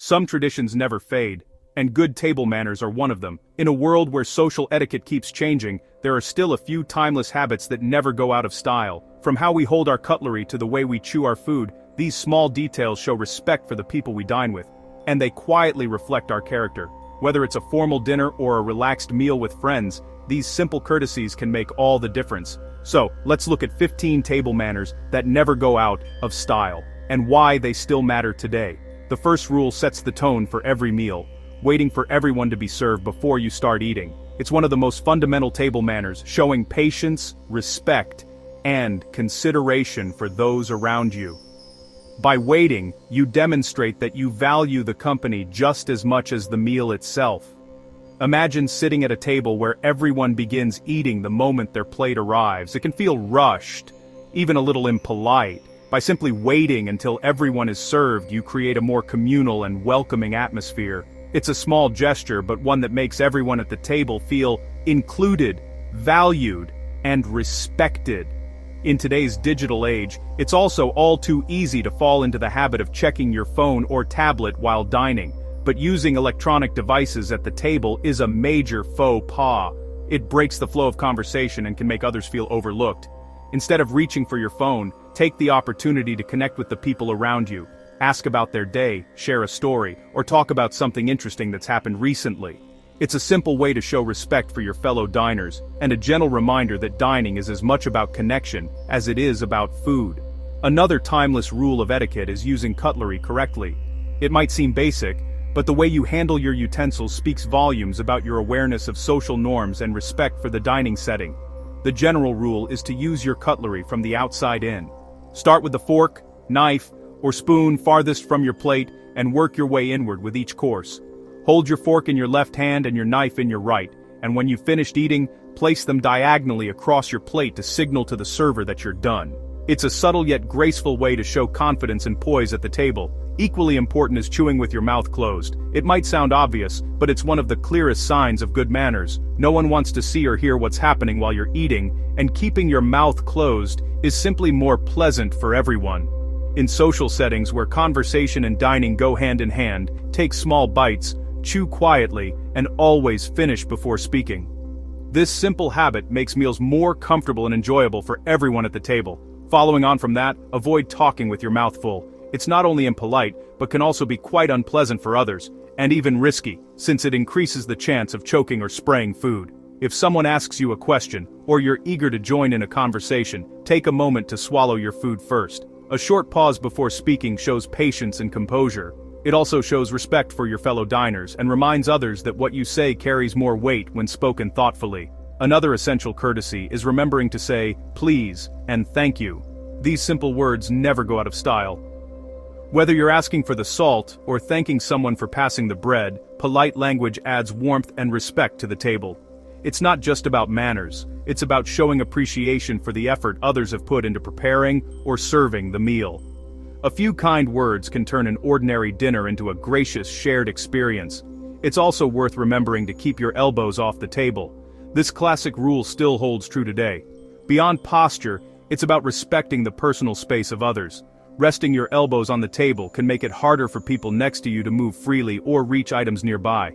Some traditions never fade, and good table manners are one of them. In a world where social etiquette keeps changing, there are still a few timeless habits that never go out of style. From how we hold our cutlery to the way we chew our food, these small details show respect for the people we dine with, and they quietly reflect our character. Whether it's a formal dinner or a relaxed meal with friends, these simple courtesies can make all the difference. So, let's look at 15 table manners that never go out of style, and why they still matter today. The first rule sets the tone for every meal, waiting for everyone to be served before you start eating. It's one of the most fundamental table manners, showing patience, respect, and consideration for those around you. By waiting, you demonstrate that you value the company just as much as the meal itself. Imagine sitting at a table where everyone begins eating the moment their plate arrives. It can feel rushed, even a little impolite. By simply waiting until everyone is served, you create a more communal and welcoming atmosphere. It's a small gesture, but one that makes everyone at the table feel included, valued, and respected. In today's digital age, it's also all too easy to fall into the habit of checking your phone or tablet while dining. But using electronic devices at the table is a major faux pas. It breaks the flow of conversation and can make others feel overlooked. Instead of reaching for your phone, take the opportunity to connect with the people around you. Ask about their day, share a story, or talk about something interesting that's happened recently. It's a simple way to show respect for your fellow diners, and a gentle reminder that dining is as much about connection as it is about food. Another timeless rule of etiquette is using cutlery correctly. It might seem basic, but the way you handle your utensils speaks volumes about your awareness of social norms and respect for the dining setting. The general rule is to use your cutlery from the outside in. Start with the fork, knife, or spoon farthest from your plate and work your way inward with each course. Hold your fork in your left hand and your knife in your right, and when you've finished eating, place them diagonally across your plate to signal to the server that you're done. It's a subtle yet graceful way to show confidence and poise at the table. Equally important is chewing with your mouth closed. It might sound obvious, but it's one of the clearest signs of good manners. No one wants to see or hear what's happening while you're eating, and keeping your mouth closed is simply more pleasant for everyone. In social settings where conversation and dining go hand in hand, take small bites, chew quietly, and always finish before speaking. This simple habit makes meals more comfortable and enjoyable for everyone at the table. Following on from that, avoid talking with your mouth full. It's not only impolite, but can also be quite unpleasant for others, and even risky, since it increases the chance of choking or spraying food. If someone asks you a question, or you're eager to join in a conversation, take a moment to swallow your food first. A short pause before speaking shows patience and composure. It also shows respect for your fellow diners and reminds others that what you say carries more weight when spoken thoughtfully. Another essential courtesy is remembering to say, please, and thank you. These simple words never go out of style. Whether you're asking for the salt or thanking someone for passing the bread, polite language adds warmth and respect to the table. It's not just about manners, it's about showing appreciation for the effort others have put into preparing or serving the meal. A few kind words can turn an ordinary dinner into a gracious shared experience. It's also worth remembering to keep your elbows off the table. This classic rule still holds true today. Beyond posture, it's about respecting the personal space of others. Resting your elbows on the table can make it harder for people next to you to move freely or reach items nearby.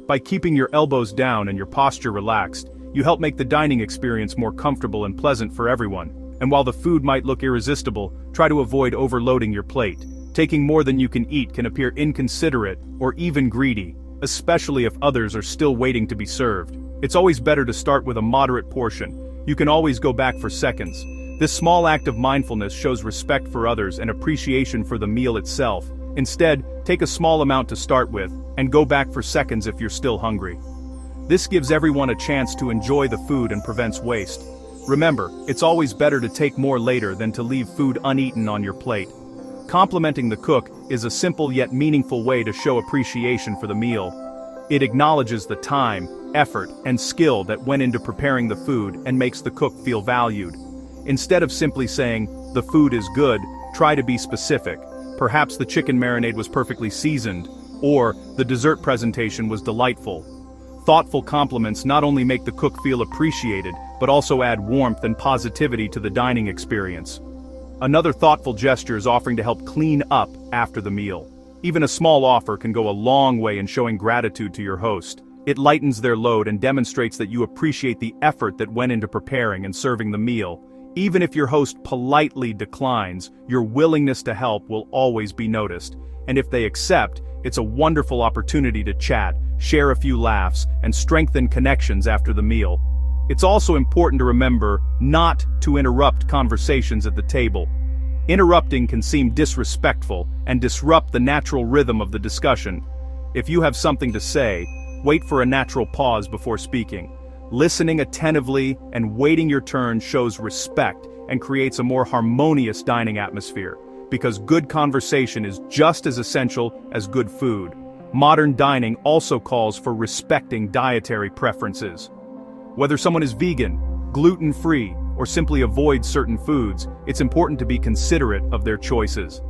By keeping your elbows down and your posture relaxed, you help make the dining experience more comfortable and pleasant for everyone. And while the food might look irresistible, try to avoid overloading your plate. Taking more than you can eat can appear inconsiderate or even greedy, especially if others are still waiting to be served. It's always better to start with a moderate portion. You can always go back for seconds. This small act of mindfulness shows respect for others and appreciation for the meal itself. Instead, take a small amount to start with, and go back for seconds if you're still hungry. This gives everyone a chance to enjoy the food and prevents waste. Remember, it's always better to take more later than to leave food uneaten on your plate. Complimenting the cook is a simple yet meaningful way to show appreciation for the meal. It acknowledges the time, effort, and skill that went into preparing the food and makes the cook feel valued. Instead of simply saying, "The food is good," try to be specific. Perhaps the chicken marinade was perfectly seasoned, or the dessert presentation was delightful. Thoughtful compliments not only make the cook feel appreciated, but also add warmth and positivity to the dining experience. Another thoughtful gesture is offering to help clean up after the meal. Even a small offer can go a long way in showing gratitude to your host. It lightens their load and demonstrates that you appreciate the effort that went into preparing and serving the meal. Even if your host politely declines, your willingness to help will always be noticed. And if they accept, it's a wonderful opportunity to chat, share a few laughs, and strengthen connections after the meal. It's also important to remember not to interrupt conversations at the table. Interrupting can seem disrespectful and disrupt the natural rhythm of the discussion. If you have something to say, wait for a natural pause before speaking. Listening attentively and waiting your turn shows respect and creates a more harmonious dining atmosphere, because good conversation is just as essential as good food. Modern dining also calls for respecting dietary preferences. Whether someone is vegan, gluten-free, or simply avoids certain foods, it's important to be considerate of their choices.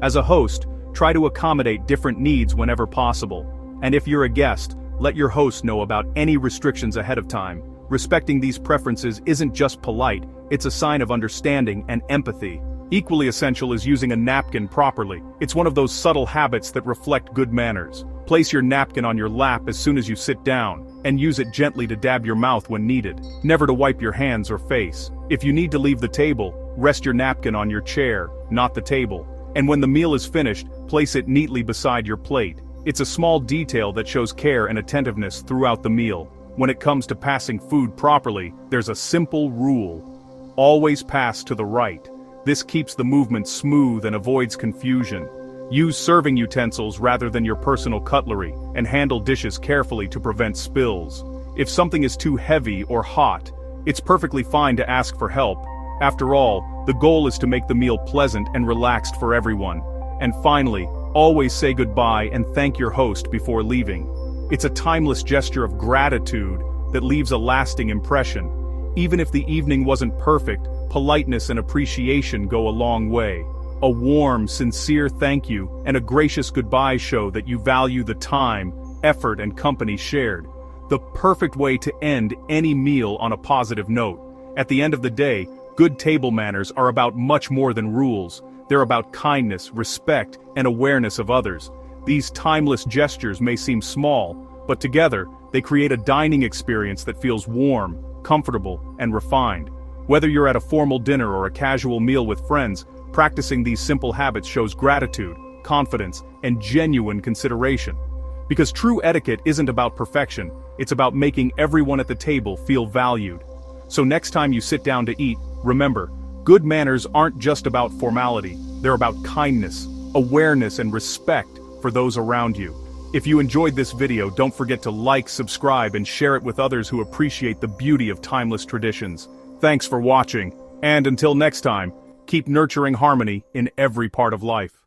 As a host, try to accommodate different needs whenever possible. And if you're a guest, let your host know about any restrictions ahead of time. Respecting these preferences isn't just polite, it's a sign of understanding and empathy. Equally essential is using a napkin properly. It's one of those subtle habits that reflect good manners. Place your napkin on your lap as soon as you sit down, and use it gently to dab your mouth when needed, never to wipe your hands or face. If you need to leave the table, rest your napkin on your chair, not the table. And when the meal is finished, place it neatly beside your plate. It's a small detail that shows care and attentiveness throughout the meal. When it comes to passing food properly, there's a simple rule. Always pass to the right. This keeps the movement smooth and avoids confusion. Use serving utensils rather than your personal cutlery, and handle dishes carefully to prevent spills. If something is too heavy or hot, it's perfectly fine to ask for help. After all, the goal is to make the meal pleasant and relaxed for everyone. And finally, always say goodbye and thank your host before leaving. It's a timeless gesture of gratitude that leaves a lasting impression. Even if the evening wasn't perfect, politeness and appreciation go a long way. A warm, sincere thank you and a gracious goodbye show that you value the time, effort, and company shared. The perfect way to end any meal on a positive note. At the end of the day, good table manners are about much more than rules. They're about kindness, respect, and awareness of others. These timeless gestures may seem small, but together, they create a dining experience that feels warm, comfortable, and refined. Whether you're at a formal dinner or a casual meal with friends, practicing these simple habits shows gratitude, confidence, and genuine consideration. Because true etiquette isn't about perfection, it's about making everyone at the table feel valued. So next time you sit down to eat, remember, good manners aren't just about formality, they're about kindness, awareness, and respect for those around you. If you enjoyed this video, don't forget to like, subscribe, and share it with others who appreciate the beauty of timeless traditions. Thanks for watching, and until next time, keep nurturing harmony in every part of life.